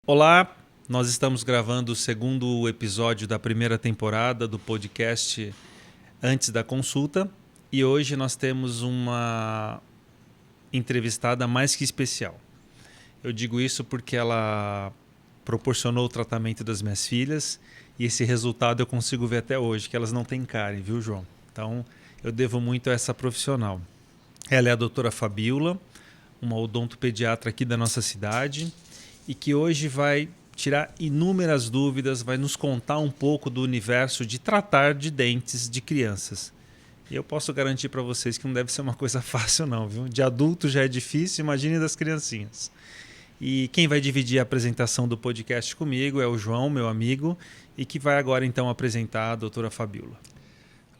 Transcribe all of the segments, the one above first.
Olá, nós estamos gravando o segundo episódio da primeira temporada do podcast Antes da Consulta e hoje nós temos uma entrevistada mais que especial. Eu digo isso porque ela proporcionou o tratamento das minhas filhas e esse resultado eu consigo ver até hoje, que elas não têm cárie, viu, João? Então eu devo muito a essa profissional. Ela é a doutora Fabiola, uma odontopediatra aqui da nossa cidade, e que hoje vai tirar inúmeras dúvidas, vai nos contar um pouco do universo de tratar de dentes de crianças. E eu posso garantir para vocês que não deve ser uma coisa fácil não, viu? De adulto já é difícil, imagine das criancinhas. E quem vai dividir a apresentação do podcast comigo é o João, meu amigo, e que vai agora então apresentar a doutora Fabiola.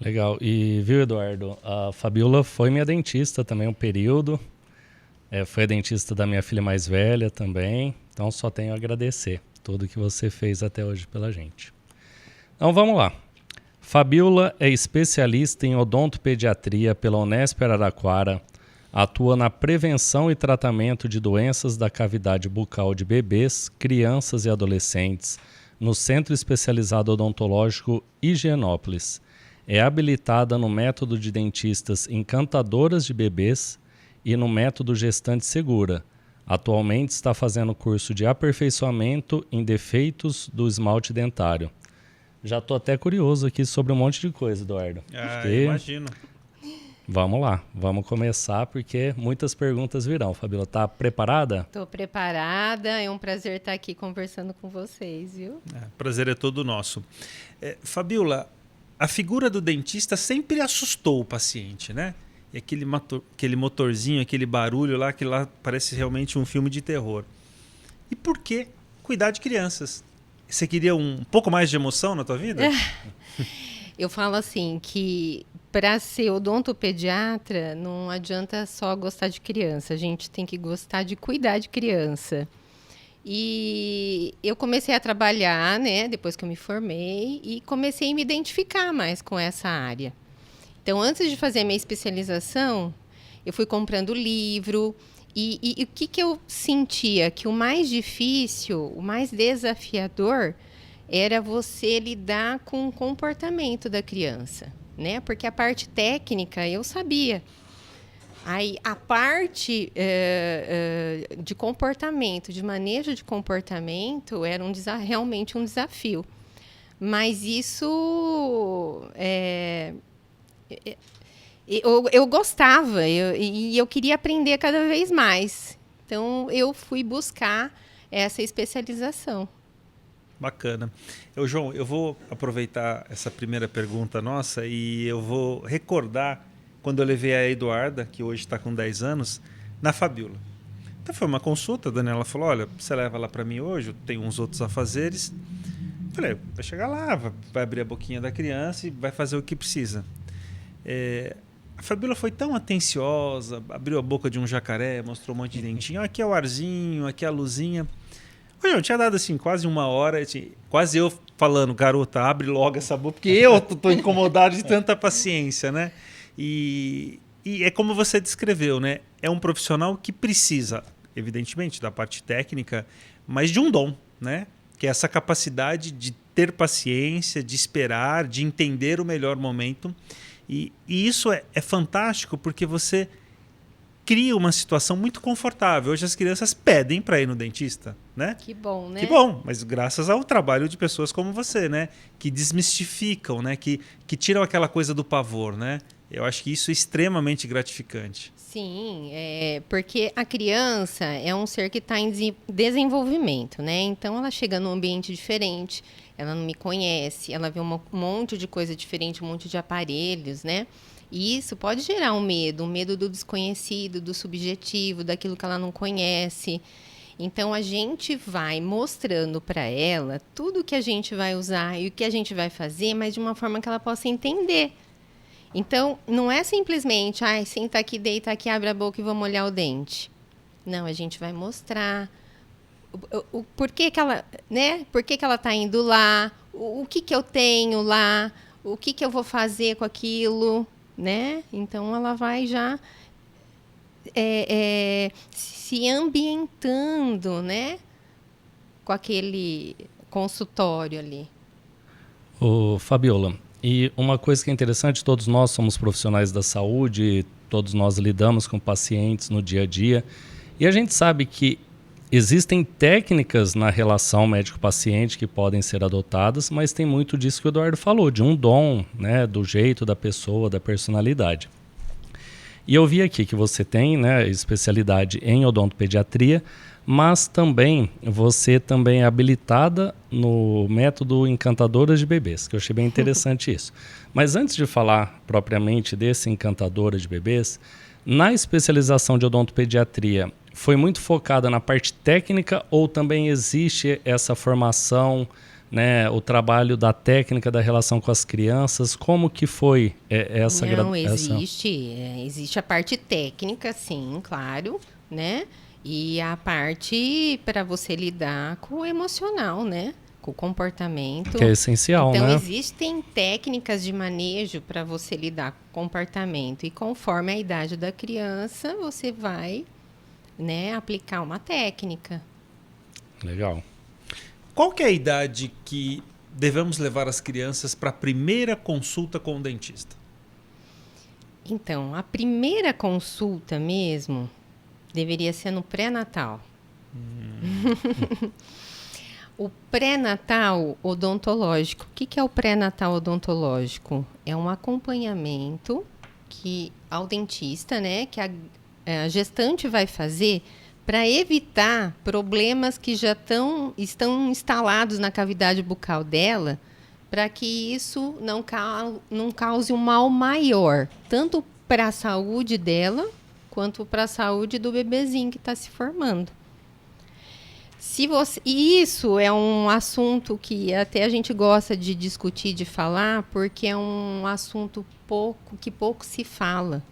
Legal. E viu, Eduardo, a Fabiola foi minha dentista também um período. Foi a dentista da minha filha mais velha também. Então só tenho a agradecer tudo que você fez até hoje pela gente. Então vamos lá. Fabiola é especialista em odontopediatria pela Unesp Araraquara. Atua na prevenção e tratamento de doenças da cavidade bucal de bebês, crianças e adolescentes no Centro Especializado Odontológico Higienópolis. É habilitada no método de dentistas encantadoras de bebês e no método Gestante Segura. Atualmente está fazendo curso de aperfeiçoamento em defeitos do esmalte dentário. Já estou até curioso aqui sobre um monte de coisa, Eduardo. Imagino. Vamos lá, vamos começar porque muitas perguntas virão. Fabiola, tá preparada? Estou preparada, é um prazer estar aqui conversando com vocês, viu? Prazer é todo nosso. Fabiola, a figura do dentista sempre assustou o paciente, né? E aquele motorzinho, aquele barulho lá, que lá parece realmente um filme de terror. E por que cuidar de crianças? Você queria um pouco mais de emoção na tua vida? Eu falo assim que para ser odontopediatra não adianta só gostar de criança, a gente tem que gostar de cuidar de criança. E eu comecei a trabalhar, né, depois que eu me formei, e comecei a me identificar mais com essa área. Então, antes de fazer a minha especialização, eu fui comprando livro e o que eu sentia? Que o mais difícil, o mais desafiador era você lidar com o comportamento da criança, né? Porque a parte técnica eu sabia. Aí, a parte de comportamento, de manejo de comportamento, era realmente um desafio. Mas isso... Eu gostava e eu queria aprender cada vez mais. Então, eu fui buscar essa especialização. Bacana. João, eu vou aproveitar essa primeira pergunta nossa e eu vou recordar quando eu levei a Eduarda, que hoje está com 10 anos, na Fabiola. Então foi uma consulta, a Daniela falou, olha, você leva lá para mim hoje, eu tenho uns outros afazeres. Eu falei, vai chegar lá, vai abrir a boquinha da criança e vai fazer o que precisa. A Fabiola foi tão atenciosa, abriu a boca de um jacaré, mostrou um monte de dentinho. Aqui é o arzinho, aqui é a luzinha. Eu tinha dado assim quase uma hora, assim, quase eu falando, garota, abre logo essa boca, porque eu tô incomodado de tanta paciência, né? E é como você descreveu, né? É um profissional que precisa, evidentemente, da parte técnica, mas de um dom, né? Que é essa capacidade de ter paciência, de esperar, de entender o melhor momento. E isso é fantástico porque você cria uma situação muito confortável. Hoje as crianças pedem para ir no dentista, né? Que bom, né? Que bom, mas graças ao trabalho de pessoas como você, né? Que desmistificam, né? Que tiram aquela coisa do pavor, né? Eu acho que isso é extremamente gratificante. Sim, porque a criança é um ser que está em desenvolvimento, né? Então ela chega num ambiente diferente, ela não me conhece, ela vê um monte de coisa diferente, um monte de aparelhos, né? E isso pode gerar um medo do desconhecido, do subjetivo, daquilo que ela não conhece. Então a gente vai mostrando para ela tudo que a gente vai usar e o que a gente vai fazer, mas de uma forma que ela possa entender. Então, não é simplesmente, senta aqui, deita aqui, abre a boca e vamos molhar o dente. Não, a gente vai mostrar o porquê que ela, né? Por que ela está indo lá, o que eu tenho lá, o que eu vou fazer com aquilo, né? Então, ela vai já se ambientando, né? com aquele consultório ali. Ô, Fabiola, e uma coisa que é interessante, todos nós somos profissionais da saúde, todos nós lidamos com pacientes no dia a dia, e a gente sabe que existem técnicas na relação médico-paciente que podem ser adotadas, mas tem muito disso que o Eduardo falou, de um dom, né, do jeito da pessoa, da personalidade. E eu vi aqui que você tem, né, especialidade em odontopediatria, mas também você também é habilitada no método Encantadoras de Bebês, que eu achei bem interessante isso. Mas antes de falar propriamente desse Encantadora de Bebês, na especialização de odontopediatria, foi muito focada na parte técnica ou também existe essa formação, né, o trabalho da técnica da relação com as crianças? Como que foi essa graduação? Não, existe a parte técnica, sim, claro, né? E a parte para você lidar com o emocional, né? Com o comportamento. Que é essencial, então, né? existem técnicas de manejo para você lidar com o comportamento. E conforme a idade da criança, você vai, né, aplicar uma técnica. Legal. Qual que é a idade que devemos levar as crianças para a primeira consulta com o dentista? Então, a primeira consulta mesmo deveria ser no pré-natal. O pré-natal odontológico. O que é o pré-natal odontológico? É um acompanhamento que ao dentista, né, que a gestante vai fazer para evitar problemas que já estão instalados na cavidade bucal dela, para que isso não cause um mal maior, tanto para a saúde dela, quanto para a saúde do bebezinho que está se formando. E isso é um assunto que até a gente gosta de discutir, de falar, porque é um assunto que pouco se fala.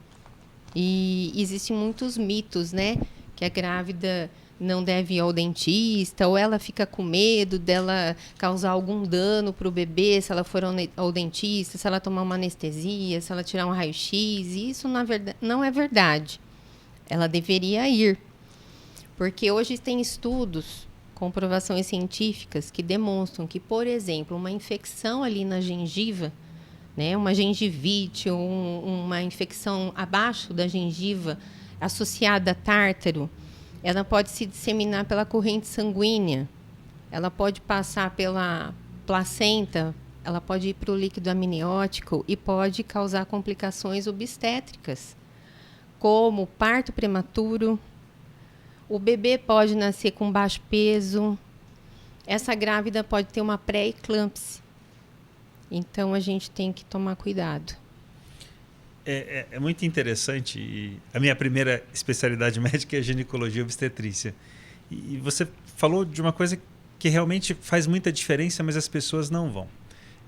E existem muitos mitos, né? Que a grávida não deve ir ao dentista, ou ela fica com medo dela causar algum dano para o bebê se ela for ao dentista, se ela tomar uma anestesia, se ela tirar um raio-x. E isso, na verdade, não é verdade. Ela deveria ir. Porque hoje tem estudos, comprovações científicas que demonstram que, por exemplo, uma infecção ali na gengiva, né, uma gengivite ou uma infecção abaixo da gengiva associada a tártaro, ela pode se disseminar pela corrente sanguínea, ela pode passar pela placenta, ela pode ir para o líquido amniótico e pode causar complicações obstétricas, como parto prematuro. O bebê pode nascer com baixo peso. Essa grávida pode ter uma pré-eclâmpsia. Então, a gente tem que tomar cuidado. É muito interessante. E a minha primeira especialidade médica é ginecologia e obstetrícia. E você falou de uma coisa que realmente faz muita diferença, mas as pessoas não vão.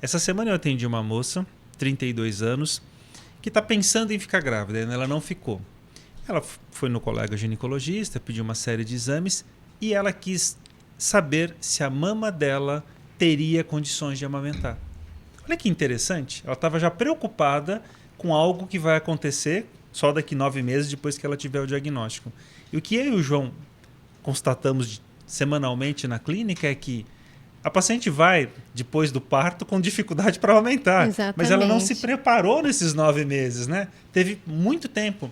Essa semana eu atendi uma moça, 32 anos, que está pensando em ficar grávida. Ela não ficou. Ela foi no colega ginecologista, pediu uma série de exames e ela quis saber se a mama dela teria condições de amamentar. Olha que interessante. Ela estava já preocupada com algo que vai acontecer só daqui 9 meses depois que ela tiver o diagnóstico. E o que eu e o João constatamos semanalmente na clínica é que a paciente vai, depois do parto, com dificuldade para amamentar. Exatamente. Mas ela não se preparou nesses 9 meses, né? Teve muito tempo.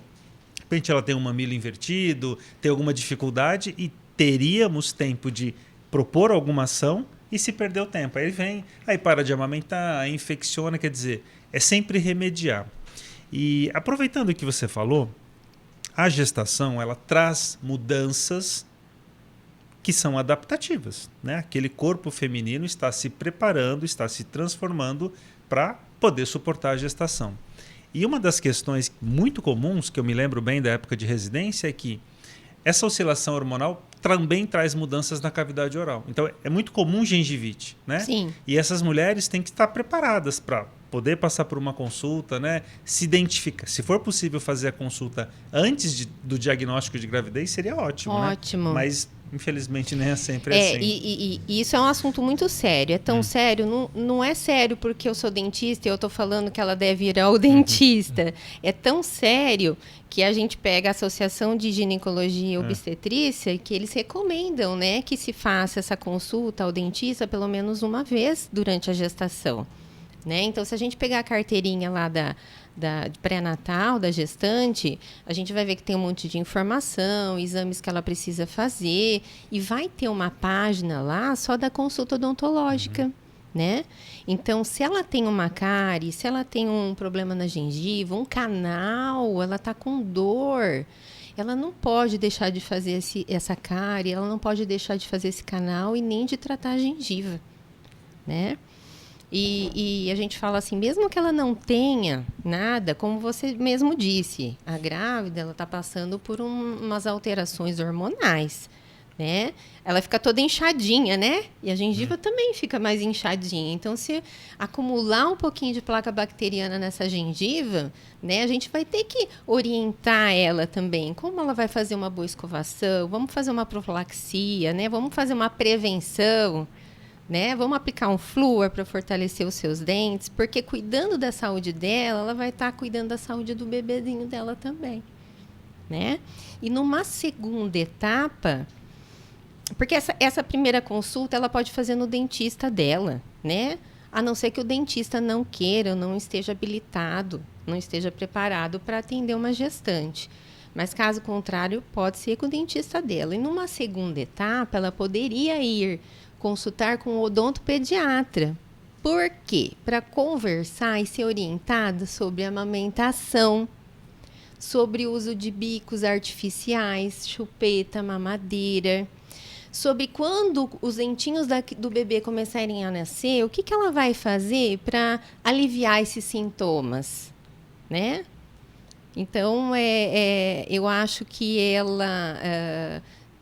De repente ela tem um mamilo invertido, tem alguma dificuldade e teríamos tempo de propor alguma ação e se perdeu tempo. Aí vem, aí para de amamentar, aí infecciona, quer dizer, é sempre remediar. E aproveitando o que você falou, a gestação ela traz mudanças que são adaptativas, né? Aquele corpo feminino está se preparando, está se transformando para poder suportar a gestação. E uma das questões muito comuns, que eu me lembro bem da época de residência, é que essa oscilação hormonal também traz mudanças na cavidade oral. Então, é muito comum gengivite, né? Sim. E essas mulheres têm que estar preparadas para poder passar por uma consulta, né? Se identificar. Se for possível fazer a consulta antes do diagnóstico de gravidez, seria ótimo, Ótimo. né? Mas Infelizmente nem é sempre assim. E isso é um assunto muito sério. É tão sério, não é sério porque eu sou dentista e eu estou falando que ela deve ir ao dentista. É tão sério que a gente pega a Associação de Ginecologia e Obstetrícia, que eles recomendam, né, que se faça essa consulta ao dentista pelo menos uma vez durante a gestação. Né? Então, se a gente pegar a carteirinha lá de pré-natal, da gestante, a gente vai ver que tem um monte de informação, exames que ela precisa fazer, e vai ter uma página lá só da consulta odontológica, né? Então, se ela tem uma cárie, se ela tem um problema na gengiva, um canal, ela está com dor, ela não pode deixar de fazer essa cárie, ela não pode deixar de fazer esse canal e nem de tratar a gengiva, né? E a gente fala assim, mesmo que ela não tenha nada, como você mesmo disse, a grávida ela está passando por umas alterações hormonais, né? Ela fica toda inchadinha, né? E a gengiva também fica mais inchadinha. Então, se acumular um pouquinho de placa bacteriana nessa gengiva, né, a gente vai ter que orientar ela também. Como ela vai fazer uma boa escovação, vamos fazer uma profilaxia, né? Vamos fazer uma prevenção. Né? Vamos aplicar um flúor para fortalecer os seus dentes, porque cuidando da saúde dela, ela vai estar cuidando da saúde do bebezinho dela também, né? E numa segunda etapa, porque essa primeira consulta ela pode fazer no dentista dela, né? A não ser que o dentista não queira, não esteja habilitado, não esteja preparado para atender uma gestante. Mas caso contrário, pode ser com o dentista dela. E numa segunda etapa, ela poderia ir consultar com o odontopediatra. Por quê? Para conversar e ser orientada sobre amamentação, sobre o uso de bicos artificiais, chupeta, mamadeira, sobre quando os dentinhos do bebê começarem a nascer, o que ela vai fazer para aliviar esses sintomas, né? Então, eu acho que ela...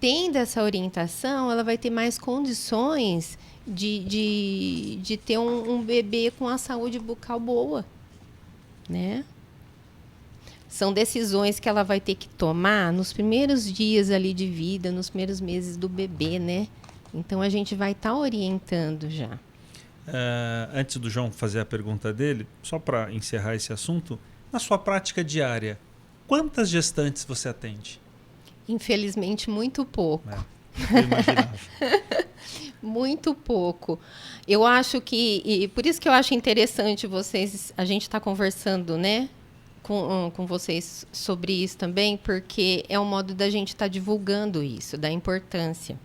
tendo essa orientação, ela vai ter mais condições de ter um bebê com a saúde bucal boa, né? São decisões que ela vai ter que tomar nos primeiros dias ali de vida, nos primeiros meses do bebê, né? Então, a gente vai estar orientando já. Antes do João fazer a pergunta dele, só para encerrar esse assunto, na sua prática diária, quantas gestantes você atende? Infelizmente, muito pouco. Eu imaginava. Muito pouco. Eu acho que... E por isso que eu acho interessante a gente estar conversando, né, com vocês sobre isso também, porque é um modo da gente estar divulgando isso, da importância.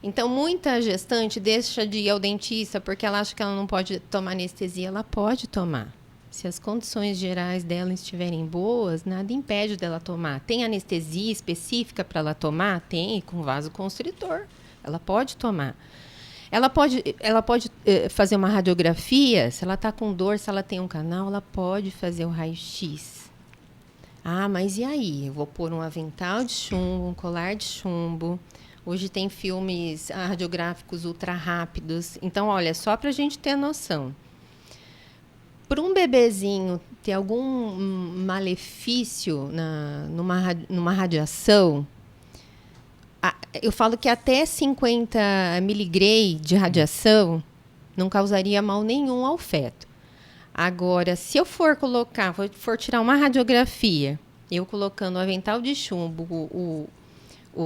Então, muita gestante deixa de ir ao dentista porque ela acha que ela não pode tomar anestesia. Ela pode tomar. Se as condições gerais dela estiverem boas, nada impede dela tomar. Tem anestesia específica para ela tomar? Tem, com vasoconstritor. Ela pode tomar. Ela pode fazer uma radiografia, se ela está com dor, se ela tem um canal, ela pode fazer o raio-x. Ah, mas e aí? Eu vou pôr um avental de chumbo, um colar de chumbo. Hoje tem filmes radiográficos ultra rápidos. Então, olha, só para a gente ter noção. Para um bebezinho ter algum malefício numa radiação, eu falo que até 50 miligray de radiação não causaria mal nenhum ao feto. Agora, se eu for tirar uma radiografia, eu colocando o avental de chumbo,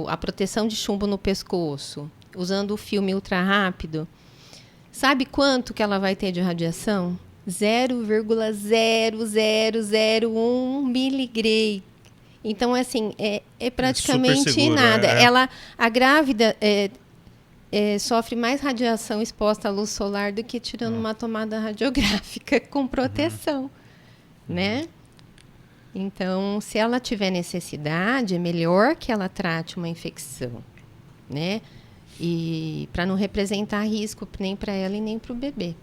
a proteção de chumbo no pescoço, usando o filme ultra rápido, sabe quanto que ela vai ter de radiação? 0,0001 miligray. Então, assim, é praticamente seguro, nada. A grávida sofre mais radiação exposta à luz solar do que tirando uma tomada radiográfica com proteção, né? Então, se ela tiver necessidade, é melhor que ela trate uma infecção, né? E para não representar risco nem para ela e nem para o bebê.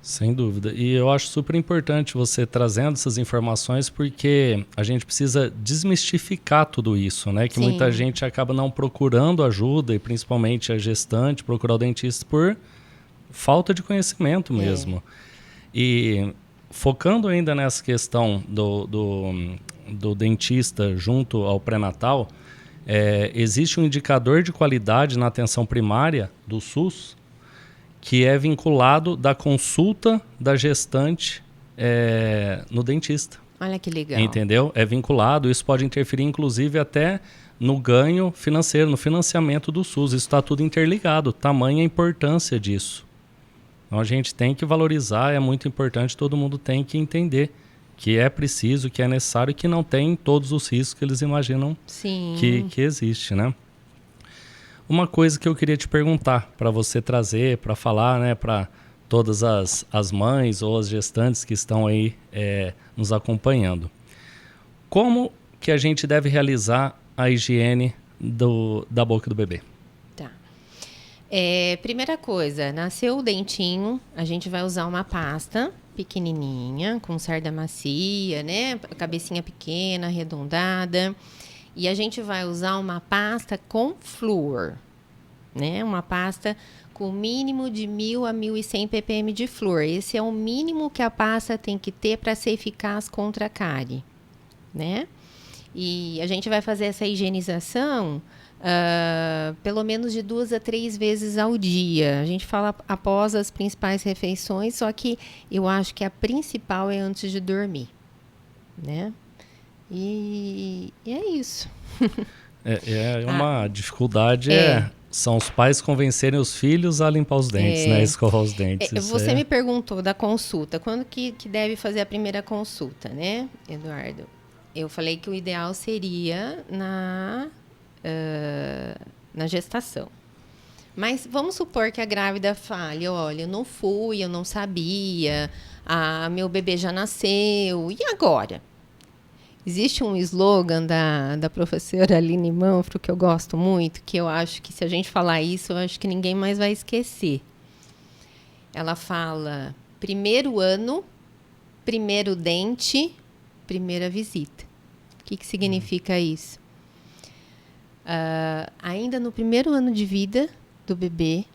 Sem dúvida. E eu acho super importante você trazendo essas informações porque a gente precisa desmistificar tudo isso, né? Que muita gente acaba não procurando ajuda e principalmente a gestante procurar o dentista por falta de conhecimento mesmo. E focando ainda nessa questão do dentista junto ao pré-natal, existe um indicador de qualidade na atenção primária do SUS que é vinculado da consulta da gestante no dentista. Olha que legal. Entendeu? É vinculado, isso pode interferir inclusive até no ganho financeiro, no financiamento do SUS. Isso está tudo interligado, tamanha a importância disso. Então a gente tem que valorizar, é muito importante, todo mundo tem que entender que é preciso, que é necessário e que não tem todos os riscos que eles imaginam que existe, né? Uma coisa que eu queria te perguntar, para você trazer, para falar, né, para todas as mães ou as gestantes que estão aí nos acompanhando. Como que a gente deve realizar a higiene da boca do bebê? Tá. Primeira coisa, nasceu o dentinho, a gente vai usar uma pasta pequenininha, com cerda macia, né? Cabecinha pequena, arredondada. E a gente vai usar uma pasta com flúor, né? Uma pasta com mínimo de 1.000 a 1.100 ppm de flúor. Esse é o mínimo que a pasta tem que ter para ser eficaz contra a cárie, né? E a gente vai fazer essa higienização pelo menos de 2 a 3 vezes ao dia. A gente fala após as principais refeições, só que eu acho que a principal é antes de dormir, né? E é isso. Uma dificuldade são os pais convencerem os filhos a limpar os dentes, né? Escovar os dentes. Você me perguntou da consulta. Quando que deve fazer a primeira consulta, né, Eduardo? Eu falei que o ideal seria na gestação. Mas vamos supor que a grávida fale, olha, eu não fui, eu não sabia, meu bebê já nasceu, e agora? Existe um slogan da professora Aline Manfro que eu gosto muito, que eu acho que se a gente falar isso, eu acho que ninguém mais vai esquecer. Ela fala, primeiro ano, primeiro dente, primeira visita. O que significa isso? Ainda no primeiro ano de vida do bebê,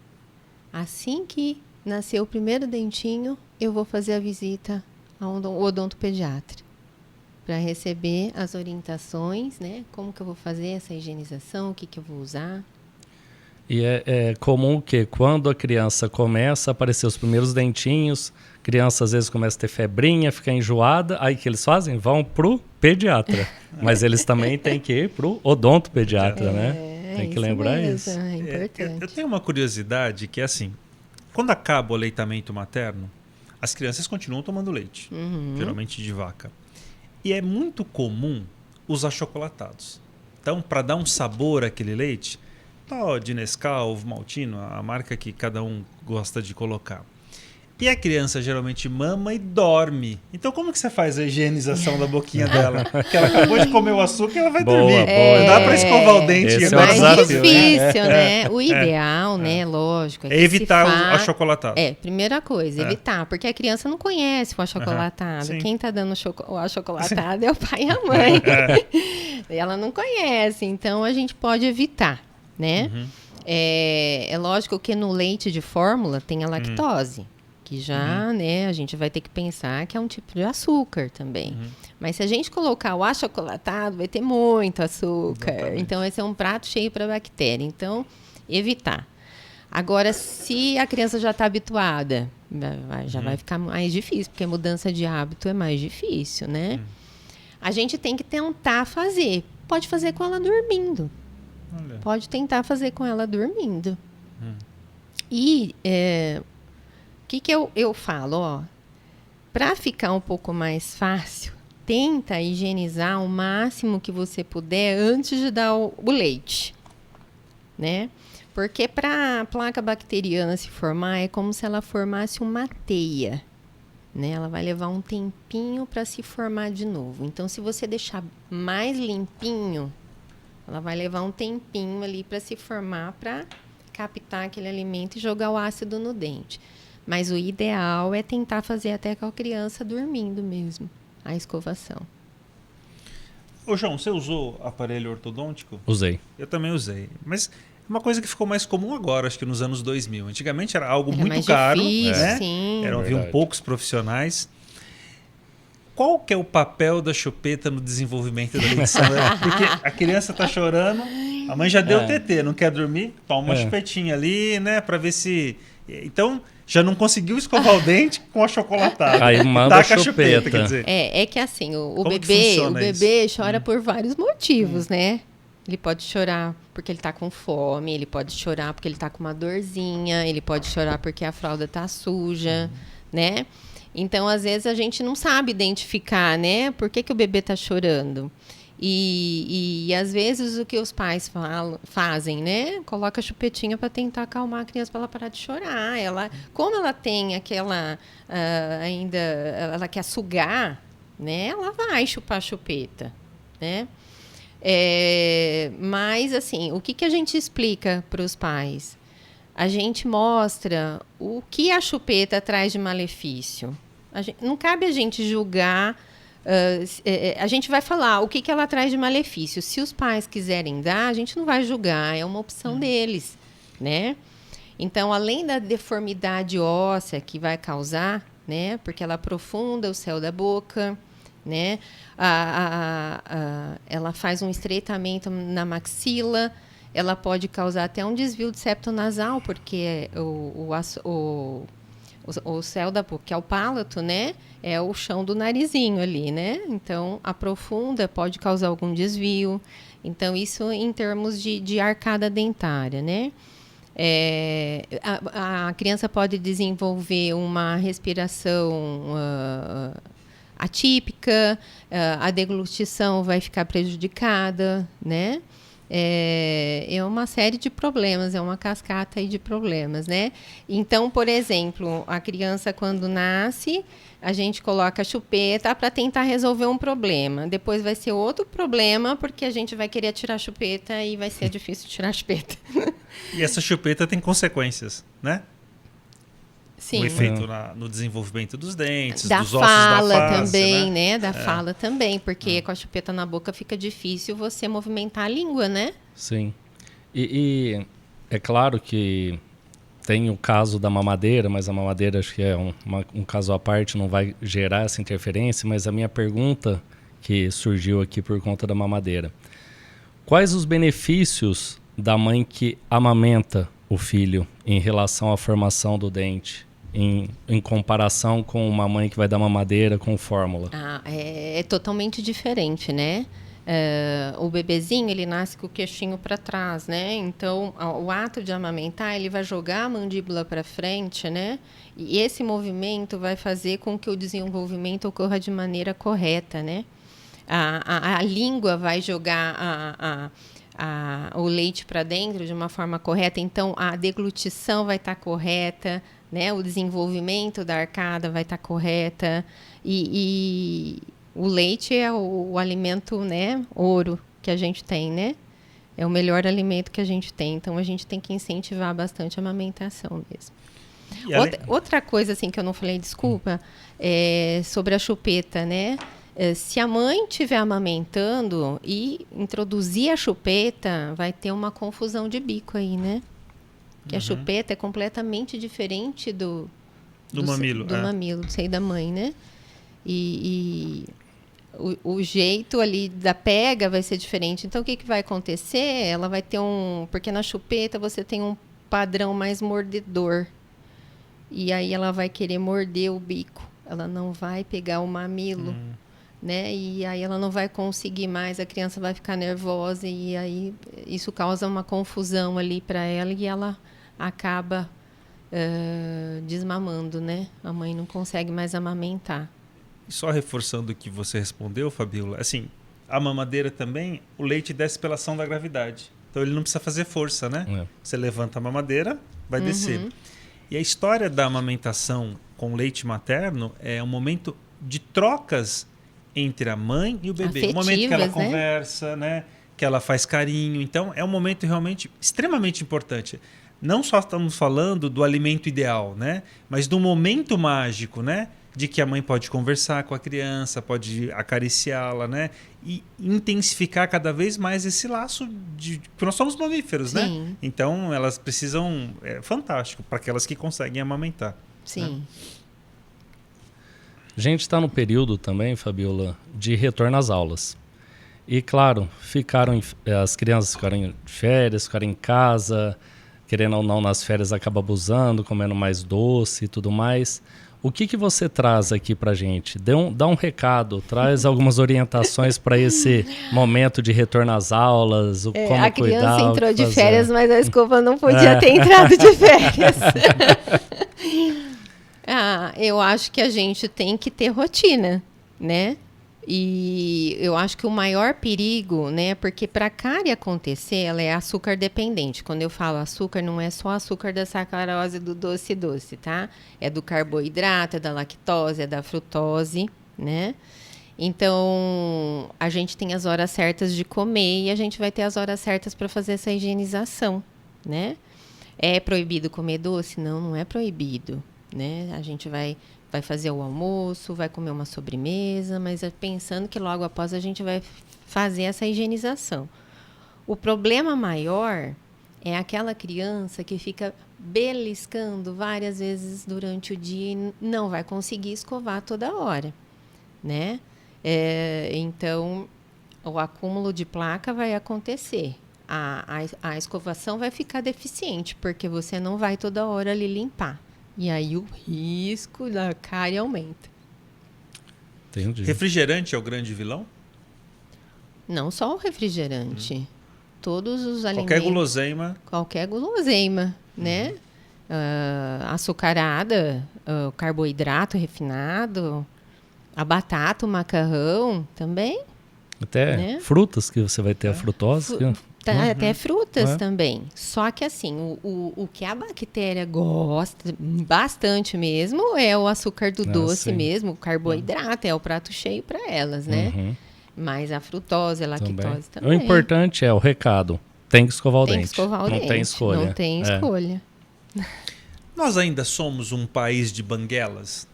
assim que nascer o primeiro dentinho, eu vou fazer a visita ao odontopediatra para receber as orientações, né? Como que eu vou fazer essa higienização, o que eu vou usar. E é comum que quando a criança começa a aparecer os primeiros dentinhos, a criança às vezes começa a ter febrinha, fica enjoada, aí o que eles fazem? Vão pro pediatra. Mas eles também têm que ir pro odontopediatra, né? Tem que lembrar mesmo, isso. É importante. Eu tenho uma curiosidade que é assim, quando acaba o aleitamento materno, as crianças continuam tomando leite, geralmente de vaca. E é muito comum os achocolatados. Então, para dar um sabor àquele leite, de Nescau, Maltino, a marca que cada um gosta de colocar. E a criança geralmente mama e dorme. Então, como que você faz a higienização da boquinha dela? Porque ela acabou de comer o açúcar e ela vai dormir. Não dá para escovar o dente. Esse é mais difícil, né? O ideal, né? Lógico. É evitar o achocolatado. Primeira coisa, evitar. Porque a criança não conhece o achocolatado. Quem está dando o achocolatado é o pai e a mãe. Ela não conhece. Então, a gente pode evitar, né? É lógico que no leite de fórmula tem a lactose. Que já, né, a gente vai ter que pensar que é um tipo de açúcar também. Mas se a gente colocar o achocolatado, vai ter muito açúcar. Exatamente. Então, esse é um prato cheio para bactéria. Então, evitar. Agora, se a criança já está habituada, já vai ficar mais difícil, porque a mudança de hábito é mais difícil, né? A gente tem que tentar fazer. Pode fazer com ela dormindo. Olha. Pode tentar fazer com ela dormindo. E... o que eu falo? Para ficar um pouco mais fácil, tenta higienizar o máximo que você puder antes de dar o leite, né? Porque para a placa bacteriana se formar, é como se ela formasse uma teia, né? Ela vai levar um tempinho para se formar de novo. Então, se você deixar mais limpinho, ela vai levar um tempinho ali para se formar, para captar aquele alimento e jogar o ácido no dente. Mas o ideal é tentar fazer até com a criança dormindo mesmo, a escovação. Ô, João, você usou aparelho ortodôntico? Usei. Eu também usei. Mas é uma coisa que ficou mais comum agora, acho que nos anos 2000. Antigamente era algo muito mais caro. Difícil, né? Sim. Haviam poucos profissionais. qual que é o papel da chupeta no desenvolvimento da dentição? Porque a criança está chorando, a mãe já deu TT, não quer dormir, toma uma chupetinha ali, né, para ver se... Então, já não conseguiu escovar o dente com a chocolatada. Aí manda taca a chupeta. Quer dizer. É que assim, o Como que bebê funciona isso? chora por vários motivos, né? Ele pode chorar porque ele tá com fome, ele pode chorar porque ele tá com uma dorzinha, ele pode chorar porque a fralda tá suja, né? Então, às vezes, a gente não sabe identificar, né? Por que o bebê tá chorando. E às vezes, o que os pais fazem, né? Coloca a chupetinha para tentar acalmar a criança para ela parar de chorar. Como ela tem aquela... ainda... Ela quer sugar, né? Ela vai chupar a chupeta, né? Mas, assim, o que a gente explica para os pais? A gente mostra o que a chupeta traz de malefício. Não cabe a gente julgar... a gente vai falar o que ela traz de malefício. Se os pais quiserem dar, a gente não vai julgar, é uma opção deles, né? Então, além da deformidade óssea que vai causar, né? Porque ela aprofunda o céu da boca, né? Ela faz um estreitamento na maxila, ela pode causar até um desvio de septo nasal, porque o céu da boca, que é o palato, né? É o chão do narizinho ali, né? Então, aprofunda, pode causar algum desvio. Então, isso em termos de arcada dentária, né? A criança pode desenvolver uma respiração atípica, a deglutição vai ficar prejudicada, né? É uma série de problemas, é uma cascata aí de problemas, né? Então, por exemplo, a criança quando nasce, a gente coloca a chupeta para tentar resolver um problema. Depois vai ser outro problema, porque a gente vai querer tirar a chupeta e vai ser difícil tirar a chupeta. E essa chupeta tem consequências, né? Sim. O efeito no desenvolvimento dos dentes, da dos ossos fala da face, também, né? Da fala também, porque com a chupeta na boca fica difícil você movimentar a língua, né? Sim. E é claro que tem o caso da mamadeira, mas a mamadeira acho que é um caso à parte, não vai gerar essa interferência, mas a minha pergunta que surgiu aqui por conta da mamadeira. Quais os benefícios da mãe que amamenta o filho em relação à formação do dente? Em comparação com uma mãe que vai dar mamadeira com fórmula? É totalmente diferente, né? O bebezinho, ele nasce com o queixinho para trás, né? Então, o ato de amamentar, ele vai jogar a mandíbula para frente, né? E esse movimento vai fazer com que o desenvolvimento ocorra de maneira correta, né? A língua vai jogar o leite para dentro de uma forma correta, então a deglutição vai estar correta, né? O desenvolvimento da arcada vai estar correta e o leite é o alimento, né, ouro que a gente tem, né? É o melhor alimento que a gente tem, então a gente tem que incentivar bastante a amamentação mesmo. Outra coisa assim que eu não falei, desculpa, é sobre a chupeta, né? Se a mãe estiver amamentando e introduzir a chupeta, vai ter uma confusão de bico aí, né? Que a chupeta é completamente diferente do mamilo. Do mamilo, do seio da mãe, né? E o jeito ali da pega vai ser diferente. Então, o que vai acontecer? Ela vai ter porque na chupeta você tem um padrão mais mordedor. E aí ela vai querer morder o bico. Ela não vai pegar o mamilo. Né? E aí ela não vai conseguir mais, a criança vai ficar nervosa e aí isso causa uma confusão ali para ela e ela acaba desmamando, né? A mãe não consegue mais amamentar. Só reforçando o que você respondeu, Fabíola, assim, a mamadeira também, o leite desce pela ação da gravidade. Então ele não precisa fazer força, né? Você levanta a mamadeira, vai descer. E a história da amamentação com leite materno é um momento de trocas entre a mãe e o bebê. Afetivas, o momento que ela né? conversa, né? Que ela faz carinho. Então, é um momento realmente extremamente importante. Não só estamos falando do alimento ideal, né? Mas do momento mágico, né? De que a mãe pode conversar com a criança, pode acariciá-la, né? E intensificar cada vez mais esse laço porque nós somos mamíferos, Sim. né? Então, elas precisam... É fantástico para aquelas que conseguem amamentar. Sim. Né? A gente está no período também, Fabiola, de retorno às aulas. E, claro, as crianças ficaram em férias, ficaram em casa, querendo ou não, nas férias acaba abusando, comendo mais doce e tudo mais. O que você traz aqui para a gente? Dá um recado, traz algumas orientações para esse momento de retorno às aulas, como cuidar. A criança entrou de férias, mas a escova não podia ter entrado de férias. Eu acho que a gente tem que ter rotina, né? E eu acho que o maior perigo, né? Porque para a cárie acontecer, ela é açúcar dependente. Quando eu falo açúcar, não é só açúcar da sacarose do doce, tá? É do carboidrato, é da lactose, é da frutose, né? Então, a gente tem as horas certas de comer e a gente vai ter as horas certas para fazer essa higienização, né? É proibido comer doce? Não, não é proibido, né? A gente vai fazer o almoço, vai comer uma sobremesa, mas é pensando que logo após a gente vai fazer essa higienização. O problema maior é aquela criança que fica beliscando várias vezes durante o dia e não vai conseguir escovar toda hora, né? Então, o acúmulo de placa vai acontecer. A escovação vai ficar deficiente, porque você não vai toda hora ali limpar. E aí o risco da cárie aumenta. Entendi. Refrigerante é o grande vilão? Não só o refrigerante. Todos os alimentos. Qualquer guloseima. Né? Açucarada, carboidrato refinado, a batata, o macarrão também. Até né? Frutas, que você vai ter a frutose. Até frutas também. Só que assim, o que a bactéria gosta bastante mesmo é o açúcar do doce mesmo, o carboidrato, é o prato cheio para elas, né? Mas a frutose, a lactose também. O importante é o recado. Tem que escovar o dente. Tem que escovar o dente. Não tem escolha. Não tem escolha. Nós ainda somos um país de banguelas?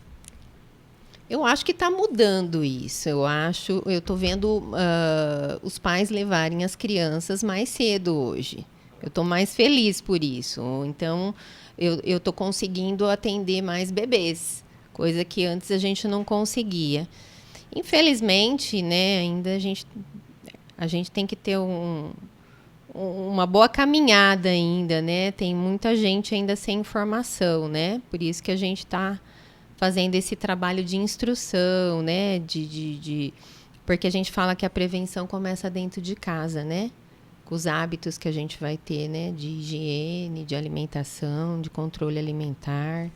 Eu acho que está mudando isso. Eu estou vendo os pais levarem as crianças mais cedo hoje. Eu estou mais feliz por isso. Então, eu estou conseguindo atender mais bebês, coisa que antes a gente não conseguia. Infelizmente, né, ainda a gente tem que ter uma boa caminhada ainda, né? Tem muita gente ainda sem informação, né? Por isso que a gente está fazendo esse trabalho de instrução, né? Porque a gente fala que a prevenção começa dentro de casa, né? Com os hábitos que a gente vai ter, né? De higiene, de alimentação, de controle alimentar.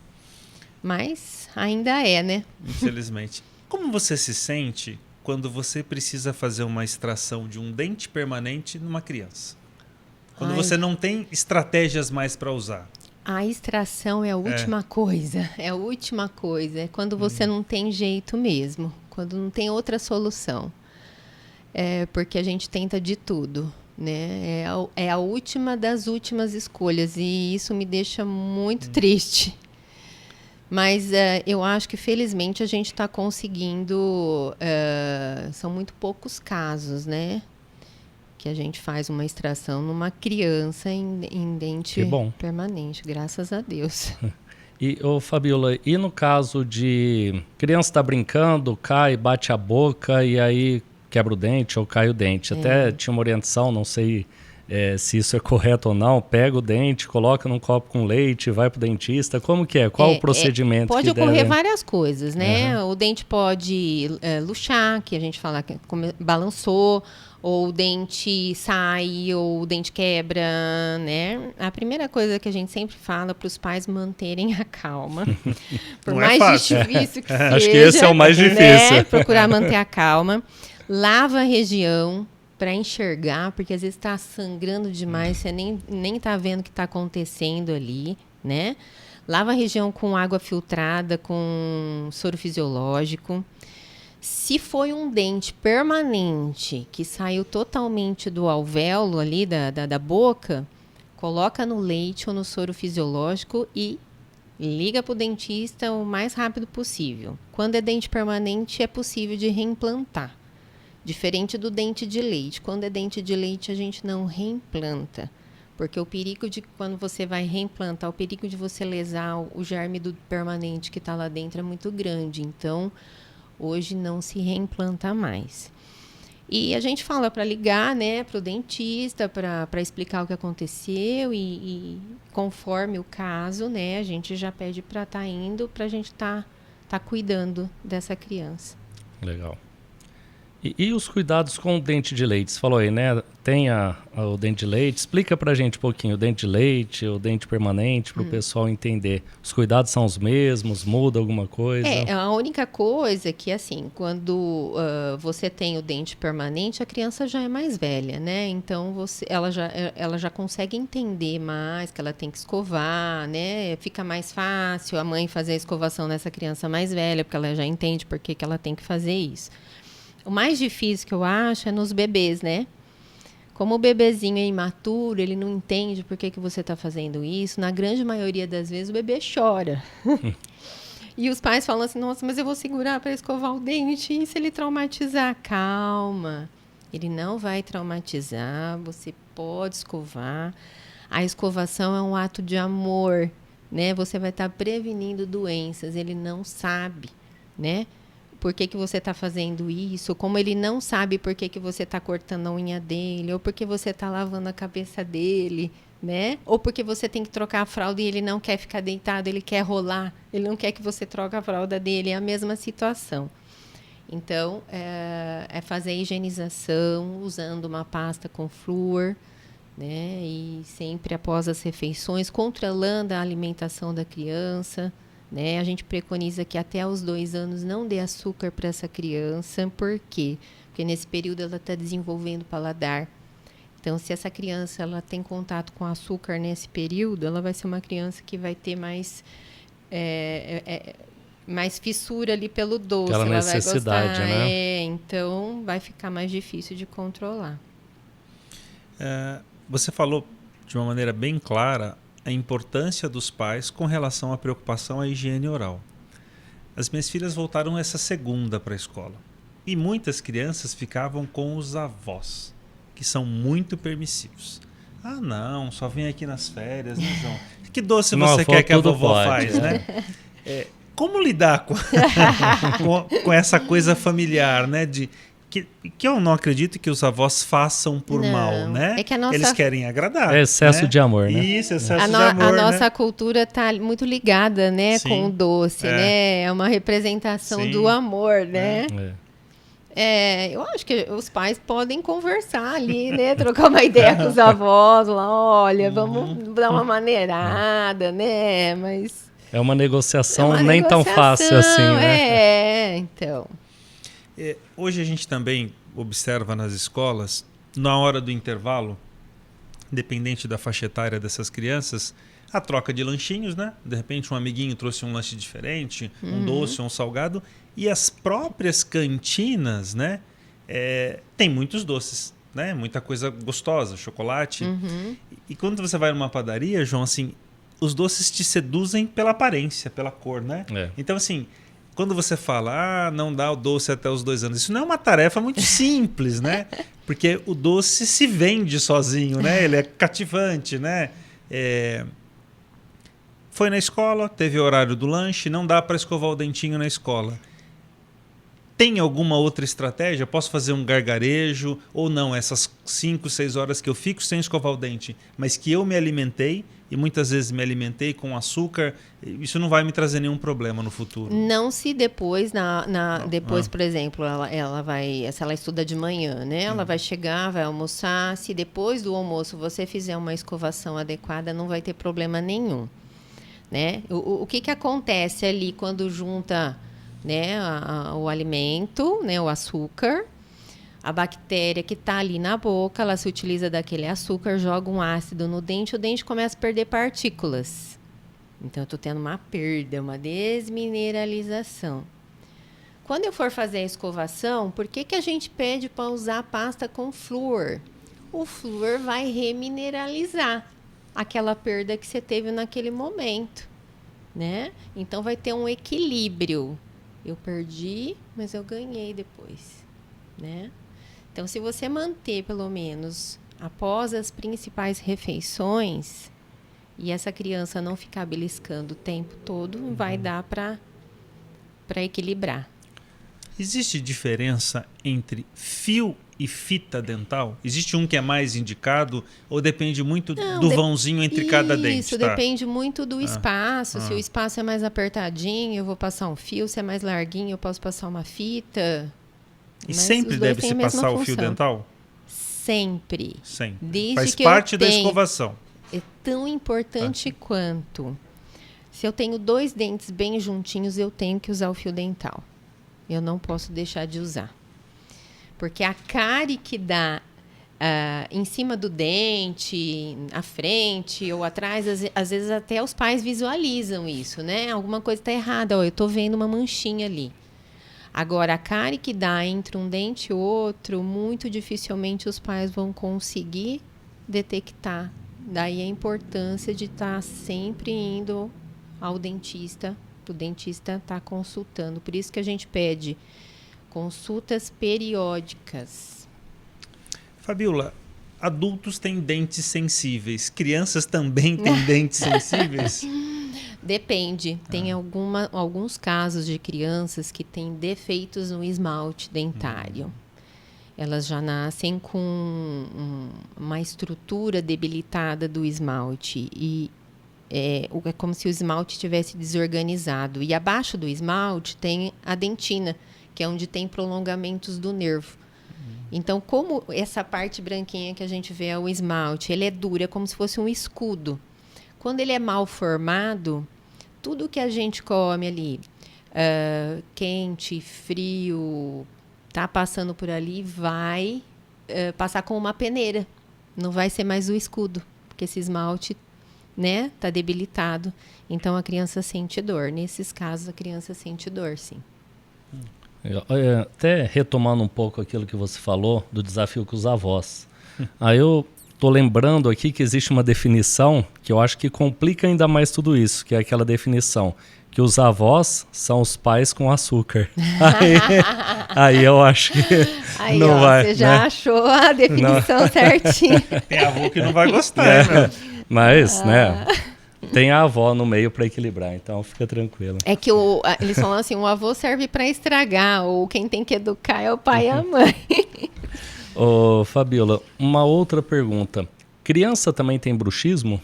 Mas ainda né? Infelizmente. Como você se sente quando você precisa fazer uma extração de um dente permanente numa criança? Quando você não tem estratégias mais para usar? A extração é a última coisa. É a última coisa. É quando você não tem jeito mesmo. Quando não tem outra solução. Porque a gente tenta de tudo, né? É a última das últimas escolhas. E isso me deixa muito triste. Mas eu acho que, felizmente, a gente está conseguindo... são muito poucos casos, né? Que a gente faz uma extração numa criança em dente permanente, graças a Deus. E, Fabiola, e no caso de criança está brincando, cai, bate a boca e aí quebra o dente ou cai o dente? Até tinha uma orientação, não sei se isso é correto ou não, pega o dente, coloca num copo com leite, vai para o dentista, como que é? Qual o procedimento? Pode ocorrer várias coisas, né? O dente pode luxar, que a gente fala que balançou, ou o dente sai, ou o dente quebra, né? A primeira coisa que a gente sempre fala para os pais manterem a calma. Por mais difícil que seja. Acho que esse é o mais difícil. Né? Procurar manter a calma. Lava a região para enxergar, porque às vezes está sangrando demais, você nem está vendo o que está acontecendo ali, né? Lava a região com água filtrada, com soro fisiológico. Se foi um dente permanente que saiu totalmente do alvéolo ali da boca, coloca no leite ou no soro fisiológico e liga para o dentista o mais rápido possível. Quando é dente permanente, é possível de reimplantar. Diferente do dente de leite. Quando é dente de leite, a gente não reimplanta. Porque o perigo de quando você vai reimplantar, o perigo de você lesar o germe do permanente que está lá dentro é muito grande. Então, hoje não se reimplanta mais. E a gente fala para ligar, né, para o dentista, para explicar o que aconteceu e conforme o caso, né, a gente já pede para estar indo, para a gente tá cuidando dessa criança. Legal. E os cuidados com o dente de leite? Você falou aí, né? Tem o dente de leite. Explica pra gente um pouquinho o dente de leite, o dente permanente, para o pessoal entender. Os cuidados são os mesmos? Muda alguma coisa? A única coisa é que, assim, quando você tem o dente permanente, a criança já é mais velha, né? Então, ela já consegue entender mais que ela tem que escovar, né? Fica mais fácil a mãe fazer a escovação nessa criança mais velha, porque ela já entende por que ela tem que fazer isso. O mais difícil que eu acho é nos bebês, né? Como o bebezinho é imaturo, ele não entende por que você está fazendo isso. Na grande maioria das vezes, o bebê chora. E os pais falam assim, nossa, mas eu vou segurar para escovar o dente. E se ele traumatizar? Calma. Ele não vai traumatizar. Você pode escovar. A escovação é um ato de amor, né? Você vai estar prevenindo doenças. Ele não sabe, né? Por que você está fazendo isso, como ele não sabe por que você está cortando a unha dele, ou porque você está lavando a cabeça dele, né? Ou porque você tem que trocar a fralda e ele não quer ficar deitado, ele quer rolar, ele não quer que você troque a fralda dele, é a mesma situação. Então, é fazer a higienização usando uma pasta com flúor, né? E sempre após as refeições, controlando a alimentação da criança, né? A gente preconiza que até os 2 anos não dê açúcar para essa criança. Por quê? Porque nesse período ela está desenvolvendo o paladar. Então, se essa criança ela tem contato com açúcar nesse período, ela vai ser uma criança que vai ter mais fissura ali pelo doce. Aquela ela necessidade, vai gostar, né? Então, vai ficar mais difícil de controlar. Você falou de uma maneira bem clara a importância dos pais com relação à preocupação à higiene oral. As minhas filhas voltaram essa segunda para a escola. E muitas crianças ficavam com os avós, que são muito permissivos. Ah, não, só vem aqui nas férias, né, João? Que doce você quer que a vovó faz, né? Como lidar com essa coisa familiar, né? Que eu não acredito que os avós façam por mal, né? É que eles querem agradar. É excesso, né, de amor, né? Isso, excesso de amor, a nossa né? cultura está muito ligada, né, Sim, com o doce, né? É uma representação do amor, né? Eu acho que os pais podem conversar ali, né? Trocar uma ideia com os avós, lá, olha, vamos dar uma maneirada, né? Mas é uma negociação nem tão fácil assim, né? Então. Hoje a gente também observa nas escolas, na hora do intervalo, independente da faixa etária dessas crianças, a troca de lanchinhos, né? De repente um amiguinho trouxe um lanche diferente, um doce, um salgado, e as próprias cantinas, né? Tem muitos doces, né? Muita coisa gostosa, chocolate. E quando você vai numa padaria, João, assim, os doces te seduzem pela aparência, pela cor, né? Então, assim, quando você fala, não dá o doce até os 2 anos, isso não é uma tarefa muito simples, né? Porque o doce se vende sozinho, né? Ele é cativante, né? Foi na escola, teve o horário do lanche, não dá para escovar o dentinho na escola. Tem alguma outra estratégia? Posso fazer um gargarejo ou não? Essas 5, 6 horas que eu fico sem escovar o dente, mas que eu me alimentei, e muitas vezes me alimentei com açúcar, isso não vai me trazer nenhum problema no futuro. Não se depois, por exemplo, ela vai, se ela estuda de manhã, né? Ela vai chegar, vai almoçar, se depois do almoço você fizer uma escovação adequada, não vai ter problema nenhum, né? O que acontece ali quando junta, né, o alimento, né, o açúcar, a bactéria que está ali na boca, ela se utiliza daquele açúcar, joga um ácido no dente, o dente começa a perder partículas. Então, eu estou tendo uma perda, uma desmineralização. Quando eu for fazer a escovação, por que a gente pede para usar pasta com flúor? O flúor vai remineralizar aquela perda que você teve naquele momento, né? Então, vai ter um equilíbrio. Eu perdi, mas eu ganhei depois, né? Então, se você manter, pelo menos, após as principais refeições, e essa criança não ficar beliscando o tempo todo, vai dar para equilibrar. Existe diferença entre fio e fita dental? Existe um que é mais indicado ou depende muito do vãozinho entre cada dente? Isso, depende muito do espaço. Se o espaço é mais apertadinho, eu vou passar um fio. Se é mais larguinho, eu posso passar uma fita. E sempre deve se passar o fio dental? Sempre. Desde Faz que parte da escovação. É tão importante quanto. Se eu tenho 2 dentes bem juntinhos, eu tenho que usar o fio dental. Eu não posso deixar de usar. Porque a cárie que dá em cima do dente, à frente ou atrás, às vezes até os pais visualizam isso, né? Alguma coisa está errada, eu estou vendo uma manchinha ali. Agora, a cárie que dá entre um dente e outro, muito dificilmente os pais vão conseguir detectar. Daí a importância de estar sempre indo ao dentista, o dentista está consultando. Por isso que a gente pede consultas periódicas. Fabiola, adultos têm dentes sensíveis, crianças também têm dentes sensíveis? Depende. Tem alguns casos de crianças que têm defeitos no esmalte dentário. Elas já nascem com uma estrutura debilitada do esmalte e é como se o esmalte tivesse desorganizado. E abaixo do esmalte tem a dentina, que é onde tem prolongamentos do nervo. Então, como essa parte branquinha que a gente vê é o esmalte, ele é duro, é como se fosse um escudo. Quando ele é mal formado, tudo que a gente come ali, quente, frio, tá passando por ali, vai passar com uma peneira. Não vai ser mais o escudo, porque esse esmalte, né, tá debilitado. Então, a criança sente dor. Nesses casos, a criança sente dor, sim. Até retomando um pouco aquilo que você falou do desafio com os avós. Aí eu tô lembrando aqui que existe uma definição que eu acho que complica ainda mais tudo isso, que é aquela definição que os avós são os pais com açúcar. Aí eu acho que aí, não vai. Você já achou a definição certinha. Tem avô que não vai gostar, né? Mas, né? Tem a avó no meio para equilibrar, então fica tranquilo. É que eles falam assim, o avô serve para estragar, ou quem tem que educar é o pai e a mãe. Ô, Fabiola, uma outra pergunta. Criança também tem bruxismo?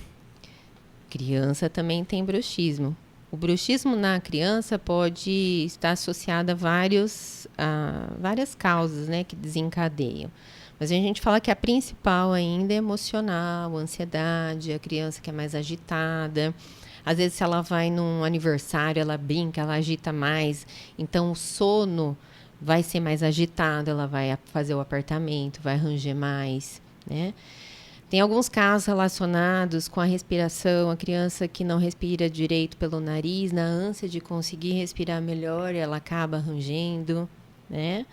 Criança também tem bruxismo. O bruxismo na criança pode estar associado a várias causas, né, que desencadeiam. Mas a gente fala que a principal ainda é emocional, ansiedade, a criança que é mais agitada. Às vezes, se ela vai num aniversário, ela brinca, ela agita mais. Então, o sono vai ser mais agitado, ela vai fazer o apertamento, vai ranger mais, né? Tem alguns casos relacionados com a respiração, a criança que não respira direito pelo nariz, na ânsia de conseguir respirar melhor, ela acaba rangendo, né?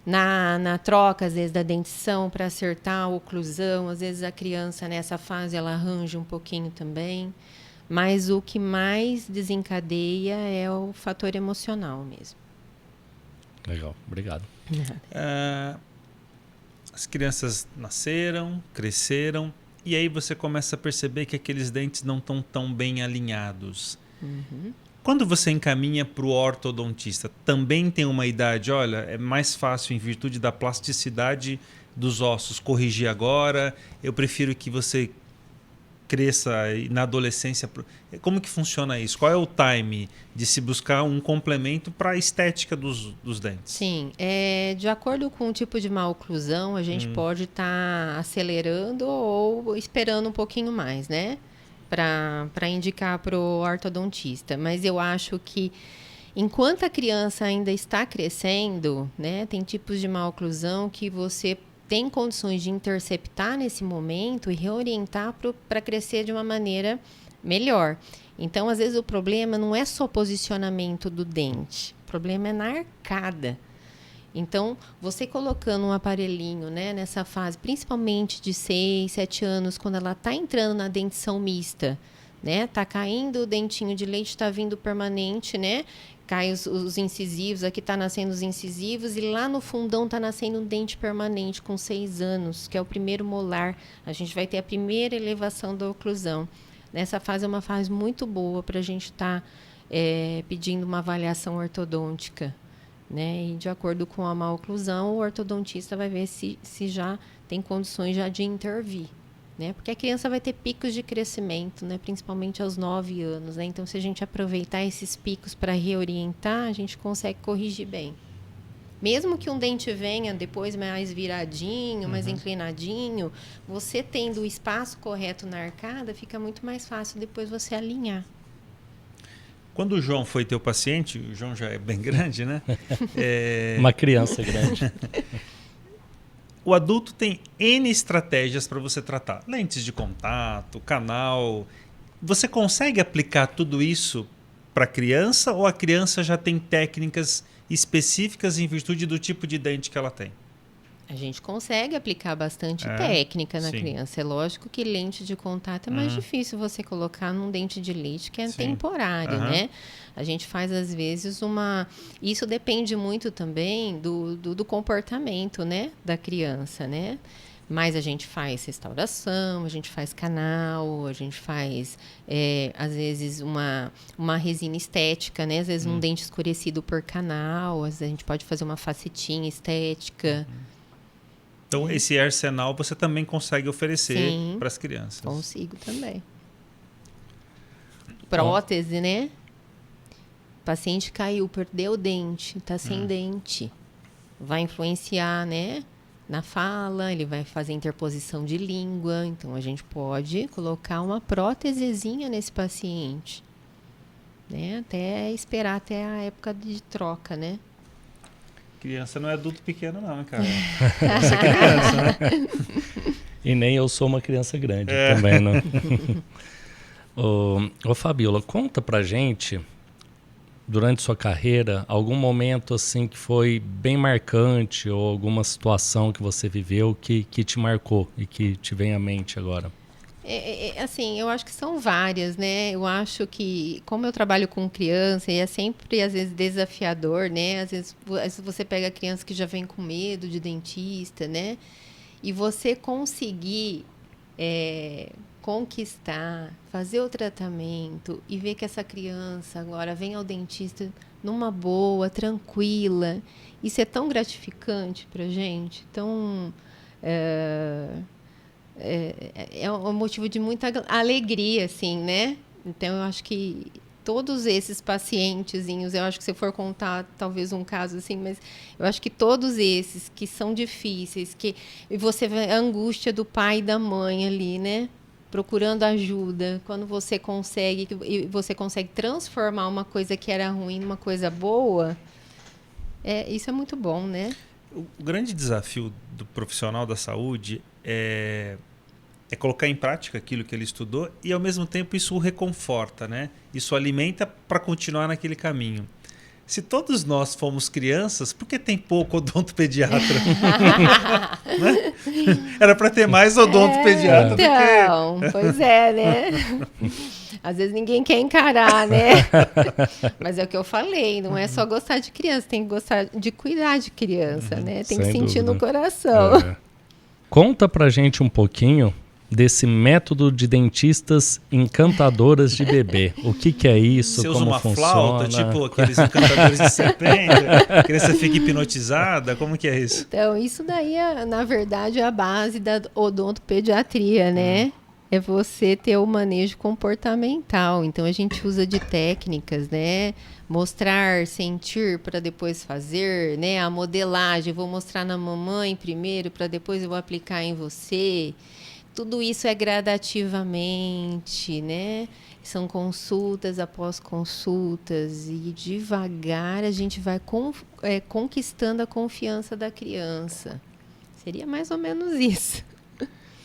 Na troca, às vezes, da dentição para acertar a oclusão, às vezes a criança nessa fase ela arranja um pouquinho também, mas o que mais desencadeia é o fator emocional mesmo. Legal, obrigado. As crianças nasceram, cresceram, e aí você começa a perceber que aqueles dentes não estão tão bem alinhados. Uhum. Quando você encaminha para o ortodontista, também tem uma idade, olha, é mais fácil em virtude da plasticidade dos ossos corrigir agora, eu prefiro que você cresça na adolescência. Como que funciona isso? Qual é o time de se buscar um complemento para a estética dos dentes? Sim, de acordo com o tipo de maloclusão, a gente pode estar acelerando ou esperando um pouquinho mais, né? Para indicar para o ortodontista. Mas eu acho que enquanto a criança ainda está crescendo, né, tem tipos de maloclusão que você tem condições de interceptar nesse momento e reorientar para crescer de uma maneira melhor. Então, às vezes, o problema não é só o posicionamento do dente, o problema é na arcada. Então, você colocando um aparelhinho, né, nessa fase, principalmente de 6, 7 anos, quando ela está entrando na dentição mista, né, está caindo o dentinho de leite, está vindo permanente, né, cai os incisivos, aqui está nascendo os incisivos e lá no fundão está nascendo um dente permanente com 6 anos, que é o primeiro molar. A gente vai ter a primeira elevação da oclusão. Nessa fase é uma fase muito boa para a gente estar pedindo uma avaliação ortodôntica, né? E de acordo com a maloclusão, o ortodontista vai ver se já tem condições já de intervir, né? Porque a criança vai ter picos de crescimento, né? Principalmente aos 9 anos, né? Então, se a gente aproveitar esses picos para reorientar, a gente consegue corrigir bem. Mesmo que um dente venha depois mais viradinho, mais inclinadinho, você tendo o espaço correto na arcada, fica muito mais fácil depois você alinhar. Quando o João foi teu paciente, o João já é bem grande, né? Uma criança grande. O adulto tem N estratégias para você tratar. Lentes de contato, canal. Você consegue aplicar tudo isso para a criança ou a criança já tem técnicas específicas em virtude do tipo de dente que ela tem? A gente consegue aplicar bastante técnica na criança. É lógico que lente de contato é mais difícil você colocar num dente de leite que é temporário, né? A gente faz, às vezes, Isso depende muito também do comportamento, né? Da criança, né? Mas a gente faz restauração, a gente faz canal, a gente faz, às vezes, uma resina estética, né? Às vezes, um dente escurecido por canal, às vezes a gente pode fazer uma facetinha estética. Então, esse arsenal você também consegue oferecer para as crianças. Consigo também. Prótese, né? O paciente caiu, perdeu o dente, está sem dente. Vai influenciar, né? Na fala, ele vai fazer interposição de língua. Então, a gente pode colocar uma prótesezinha nesse paciente, né? Até esperar até a época de troca, né? Criança não é adulto pequeno não, cara. Criança é criança, né? E nem eu sou uma criança grande também, não. Ô Fabiola, conta pra gente, durante sua carreira, algum momento assim que foi bem marcante ou alguma situação que você viveu que te marcou e que te vem à mente agora? Assim, eu acho que são várias, né? Eu acho que, como eu trabalho com criança, e é sempre, às vezes, desafiador, né? Às vezes você pega criança que já vem com medo de dentista, né? E você conseguir conquistar, fazer o tratamento e ver que essa criança agora vem ao dentista numa boa, tranquila. Isso é tão gratificante pra gente. Então, é um motivo de muita alegria, assim, né? Então, eu acho que todos esses pacientezinhos, eu acho que se eu for contar talvez um caso assim, mas eu acho que todos esses que são difíceis, que você vê a angústia do pai e da mãe ali, né? Procurando ajuda, quando você consegue transformar uma coisa que era ruim numa coisa boa, isso é muito bom, né? O grande desafio do profissional da saúde é colocar em prática aquilo que ele estudou e, ao mesmo tempo, isso o reconforta, né? Isso alimenta para continuar naquele caminho. Se todos nós fomos crianças, por que tem pouco odontopediatra? Né? Era para ter mais odontopediatra. Então, pois é, né? Às vezes ninguém quer encarar, né? Mas é o que eu falei, não é só gostar de criança, tem que gostar de cuidar de criança, né? Tem que sentir no coração. Conta pra gente um pouquinho desse método de dentistas encantadoras de bebê. O que é isso? Você como usa uma funciona? flauta, tipo aqueles encantadores de serpente? A criança fica hipnotizada? Como que é isso? Então, isso daí, na verdade, é a base da odontopediatria, né? É você ter o manejo comportamental. Então, a gente usa de técnicas, né? Mostrar, sentir para depois fazer, né? A modelagem, vou mostrar na mamãe primeiro para depois eu vou aplicar em você. Tudo isso é gradativamente, né? São consultas após consultas e devagar a gente vai conquistando a confiança da criança. Seria mais ou menos isso.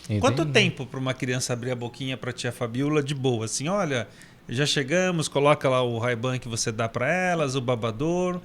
Entendi. Quanto tempo para uma criança abrir a boquinha para a tia Fabiola de boa? Assim, olha, já chegamos, coloca lá o Ray-Ban que você dá para elas, o babador.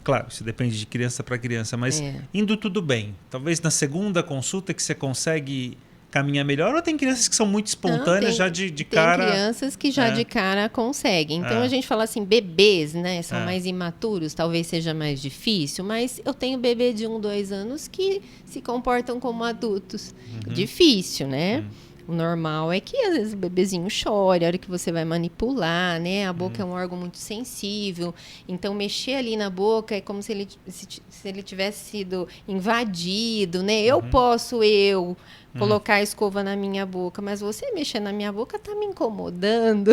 Claro, isso depende de criança para criança, mas indo tudo bem. Talvez na segunda consulta que você consegue caminha melhor? Ou tem crianças que são muito espontâneas, já de cara... Tem crianças que já de cara conseguem. Então, a gente fala assim, bebês, né? São mais imaturos, talvez seja mais difícil. Mas eu tenho bebê de 1, 2 anos que se comportam como adultos. Difícil, né? O normal é que, às vezes, o bebezinho chora, a hora que você vai manipular, né? A boca é um órgão muito sensível. Então, mexer ali na boca é como se ele tivesse sido invadido, né? Eu posso colocar a escova na minha boca, mas você mexer na minha boca tá me incomodando.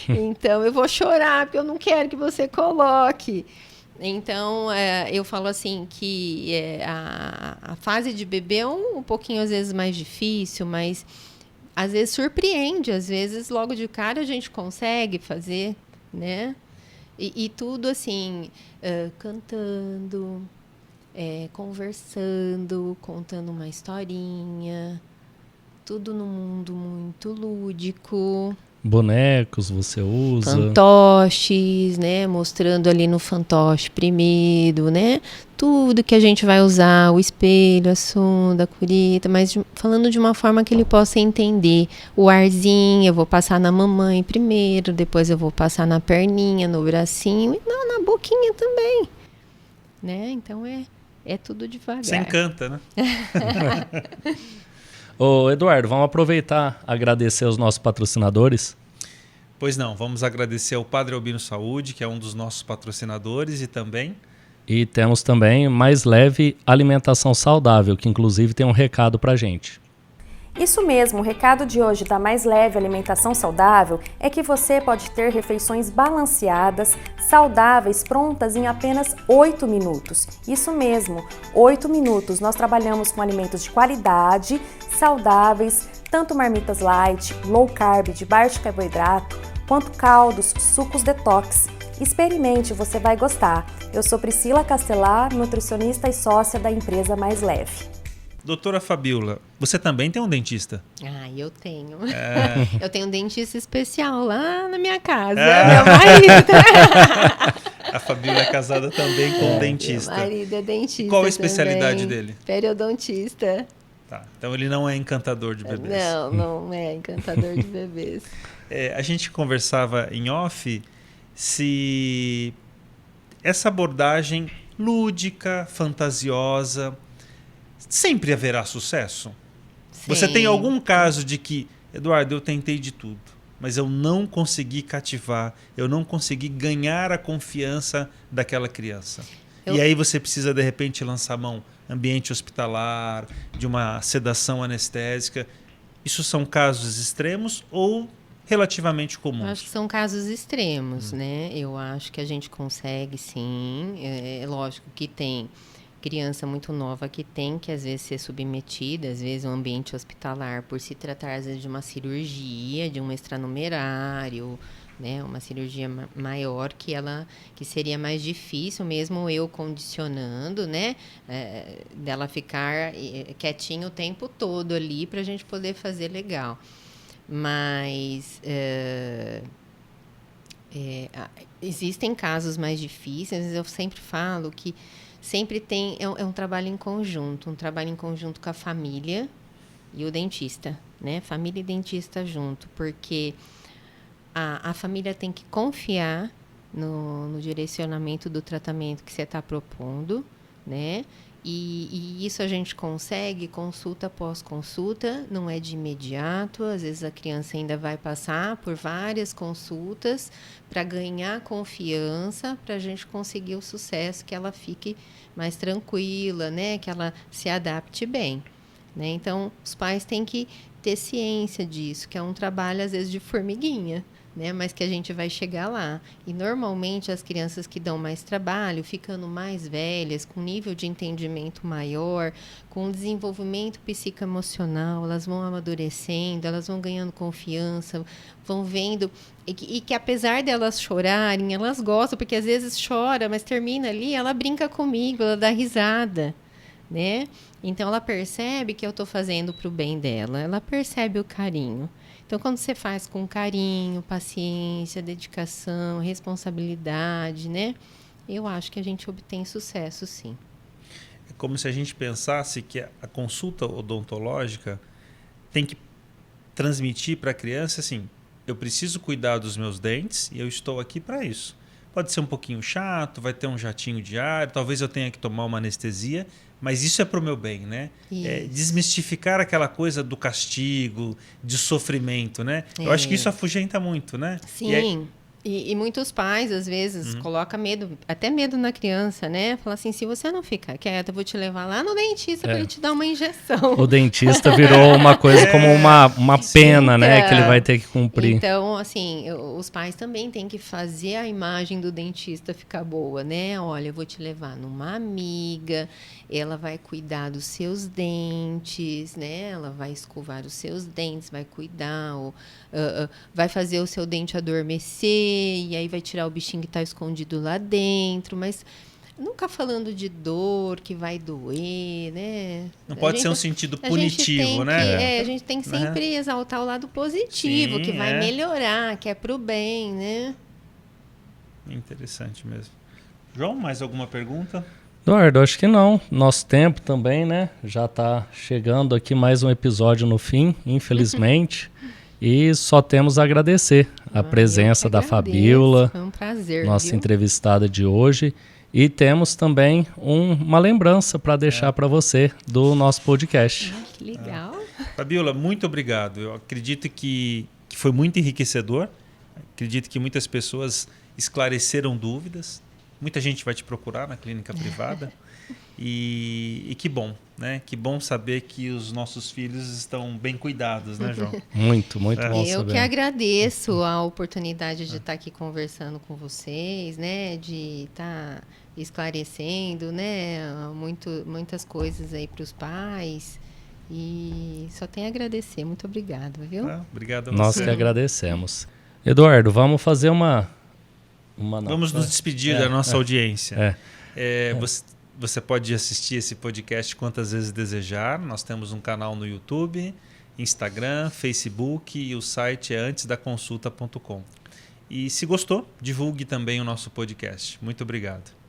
Então, eu vou chorar, porque eu não quero que você coloque. Então, eu falo assim que a fase de bebê é um pouquinho, às vezes, mais difícil, mas às vezes surpreende. Às vezes, logo de cara, a gente consegue fazer, né? E tudo assim, cantando, conversando, contando uma historinha. Tudo num mundo muito lúdico. Bonecos você usa. Fantoches, né? Mostrando ali no fantoche primeiro, né? Tudo que a gente vai usar, o espelho, a sonda, a curita, mas falando de uma forma que ele possa entender. O arzinho, eu vou passar na mamãe primeiro, depois eu vou passar na perninha, no bracinho e na boquinha também, né? Então é tudo devagar. Você encanta, né? Ô, Eduardo, vamos aproveitar e agradecer os nossos patrocinadores. Pois não, vamos agradecer ao Padre Albino Saúde, que é um dos nossos patrocinadores, E temos também Mais Leve Alimentação Saudável, que inclusive tem um recado pra gente. Isso mesmo, o recado de hoje da Mais Leve Alimentação Saudável é que você pode ter refeições balanceadas, saudáveis, prontas em apenas 8 minutos. Isso mesmo, 8 minutos. Nós trabalhamos com alimentos de qualidade, saudáveis, tanto marmitas light, low carb, de baixo carboidrato, quanto caldos, sucos detox. Experimente, você vai gostar. Eu sou Priscila Castelar, nutricionista e sócia da empresa Mais Leve. Doutora Fabiola, você também tem um dentista? Eu tenho. Eu tenho um dentista especial lá na minha casa, meu marido. A Fabiola é casada também com um dentista. Meu marido é dentista. E qual a especialidade também. dele? Periodontista. Tá, então ele não é encantador de bebês. Não é encantador de bebês. A gente conversava em off se essa abordagem lúdica, fantasiosa, sempre haverá sucesso? Sim. Você tem algum caso de que, Eduardo, eu tentei de tudo, mas eu não consegui cativar, eu não consegui ganhar a confiança daquela criança? E aí você precisa, de repente, lançar mão ambiente hospitalar, de uma sedação anestésica. Isso são casos extremos ou relativamente comuns? Eu acho que são casos extremos, né? Eu acho que a gente consegue, sim. É lógico que tem criança muito nova que tem que, às vezes, ser submetida, às vezes, um ambiente hospitalar, por se tratar, às vezes, de uma cirurgia, de um extranumerário, né? Uma cirurgia maior que seria mais difícil, mesmo eu condicionando, né? Dela ficar quietinha o tempo todo ali para a gente poder fazer legal. Mas existem casos mais difíceis, eu sempre falo que sempre tem, é um trabalho em conjunto com a família e o dentista, né? Família e dentista junto, porque a família tem que confiar no direcionamento do tratamento que você está propondo, né? E isso a gente consegue consulta após consulta, não é de imediato, às vezes a criança ainda vai passar por várias consultas para ganhar confiança, para a gente conseguir o sucesso, que ela fique mais tranquila, né? Que ela se adapte bem, né? Então, os pais têm que ter ciência disso, que é um trabalho, às vezes, de formiguinha, né? Mas que a gente vai chegar lá. E, normalmente, as crianças que dão mais trabalho, ficando mais velhas, com nível de entendimento maior, com desenvolvimento psicoemocional, elas vão amadurecendo, elas vão ganhando confiança, vão vendo... E que, apesar delas chorarem, elas gostam, porque às vezes chora, mas termina ali, ela brinca comigo, ela dá risada, né? Então, ela percebe que eu estou fazendo para o bem dela, ela percebe o carinho. Então, quando você faz com carinho, paciência, dedicação, responsabilidade, né? Eu acho que a gente obtém sucesso, sim. É como se a gente pensasse que a consulta odontológica tem que transmitir para a criança assim, eu preciso cuidar dos meus dentes e eu estou aqui para isso. Pode ser um pouquinho chato, vai ter um jatinho diário, talvez eu tenha que tomar uma anestesia, mas isso é para o meu bem, né? Desmistificar aquela coisa do castigo, de sofrimento, né? Eu acho que isso afugenta muito, né? Sim. E muitos pais, às vezes, colocam medo, até medo na criança, né? Fala assim, se você não ficar quieta, eu vou te levar lá no dentista para ele te dar uma injeção. O dentista virou uma coisa como uma pena, né? Que ele vai ter que cumprir. Então, assim, os pais também têm que fazer a imagem do dentista ficar boa, né? Olha, eu vou te levar numa amiga, ela vai cuidar dos seus dentes, né? Ela vai escovar os seus dentes, vai cuidar, vai fazer o seu dente adormecer, e aí vai tirar o bichinho que está escondido lá dentro, mas nunca falando de dor, que vai doer, né? Não pode ser um sentido punitivo, né? A gente tem que sempre exaltar o lado positivo, que vai melhorar, que é pro bem, né? Interessante mesmo. João, mais alguma pergunta? Eduardo, acho que não. Nosso tempo também, né? Já está chegando aqui mais um episódio no fim, infelizmente. E só temos a agradecer a presença da Fabíola, foi um prazer, nossa entrevistada de hoje. E temos também uma lembrança para deixar para você do nosso podcast. Que legal. Fabíola, muito obrigado. Eu acredito que foi muito enriquecedor. Acredito que muitas pessoas esclareceram dúvidas. Muita gente vai te procurar na clínica privada. E que bom, né? Que bom saber que os nossos filhos estão bem cuidados, né, João? Muito bom saber. Eu que agradeço a oportunidade de estar aqui conversando com vocês, né? De estar esclarecendo, né? Muitas coisas aí para os pais. E só tenho a agradecer. Muito obrigada, viu? Obrigado a você. Nós que agradecemos. Eduardo, vamos fazer Vamos nos despedir da nossa audiência. Você pode assistir esse podcast quantas vezes desejar. Nós temos um canal no YouTube, Instagram, Facebook e o site é antesdaconsulta.com. E se gostou, divulgue também o nosso podcast. Muito obrigado.